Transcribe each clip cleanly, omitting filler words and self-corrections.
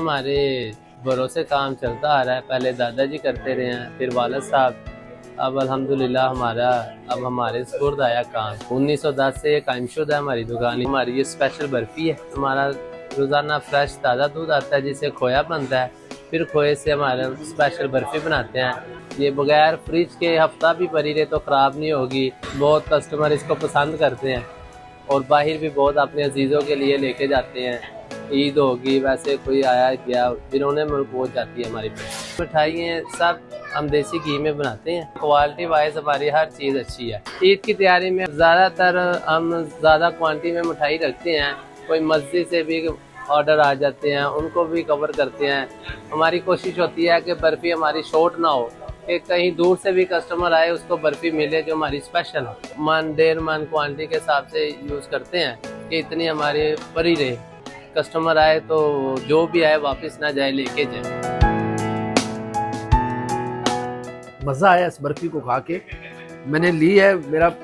हमारे भरोसे काम चलता आ रहा है। पहले दादाजी करते रहे हैं, फिर वालिद साहब, अब अल्हम्दुलिल्लाह अब हमारे सुपुर्द आया काम। 1910 से ये कायमशुदा है हमारी दुकान। हमारी ये स्पेशल बर्फ़ी है। हमारा रोज़ाना फ्रेश ताज़ा दूध आता है जिससे खोया बनता है, फिर खोए से हमारे स्पेशल बर्फ़ी बनाते हैं। ये बगैर फ्रिज के हफ्ता भी पड़ी रहे तो ख़राब नहीं होगी। बहुत कस्टमर इसको पसंद करते हैं और बाहर भी बहुत अपने अजीज़ों के लिए लेके जाते हैं। ईद होगी, वैसे कोई आया गया, जिन्होंने मुल्क पहुँच जाती है हमारी मिठाइयाँ सब हम देसी घी में बनाते हैं। क्वालिटी वाइज हमारी हर चीज़ अच्छी है। ईद की तैयारी में ज़्यादातर हम ज़्यादा क्वांटिटी में मिठाई रखते हैं। कोई मस्जिद से भी ऑर्डर आ जाते हैं, उनको भी कवर करते हैं। हमारी कोशिश होती है कि बर्फ़ी हमारी शॉर्ट ना हो, कि कहीं दूर से भी कस्टमर आए उसको बर्फ़ी मिले जो हमारी स्पेशल हो। मन 1.5 मन क्वांटिटी के हिसाब से यूज़ करते हैं कि इतनी हमारी परी रहे, कस्टमर आए तो जो भी आए वापस ना जाए, लेके जाए। मज़ा आया इस बर्फ़ी को खा के। मैंने ली है, मेरा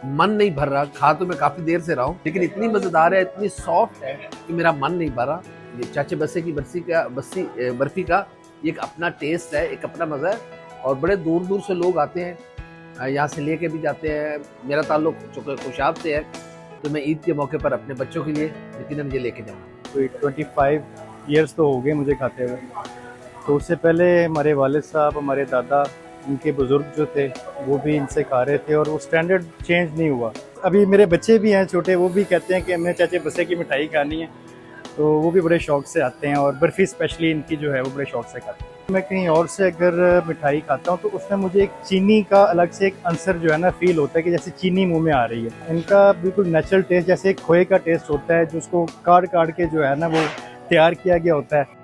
मन नहीं भर रहा। खा तो मैं काफ़ी देर से रहा हूँ, लेकिन इतनी मज़ेदार है, इतनी सॉफ्ट है कि मेरा मन नहीं भर रहा। ये चाचे बस्से की बर्फ़ी का एक अपना टेस्ट है, एक अपना मज़ा है और बड़े दूर दूर से लोग आते हैं, यहाँ से लेके भी जाते हैं। मेरा ताल्लुक चूँकि खुशाब से है तो मैं ईद के मौके पर अपने बच्चों के लिए यकीनन ये लेके जाऊँगा। कोई 25 ईयर्स तो हो गए मुझे खाते हुए। तो उससे पहले हमारे वालिद साहब, हमारे दादा, इनके बुज़ुर्ग जो थे वो भी इनसे खा रहे थे और वो स्टैंडर्ड चेंज नहीं हुआ। अभी मेरे बच्चे भी हैं छोटे, वो भी कहते हैं कि हमें चाचे बस्से की मिठाई खानी है, तो वो भी बड़े शौक़ से आते हैं और बर्फ़ी स्पेशली इनकी जो है वो बड़े शौक़ से खाते हैं। मैं कहीं और से अगर मिठाई खाता हूँ तो उसमें मुझे एक चीनी का अलग से एक अंसर जो है ना फ़ील होता है कि जैसे चीनी मुंह में आ रही है। इनका बिल्कुल नेचुरल टेस्ट, जैसे एक खोए का टेस्ट होता है जो उसको काट के जो है ना वो तैयार किया गया होता है।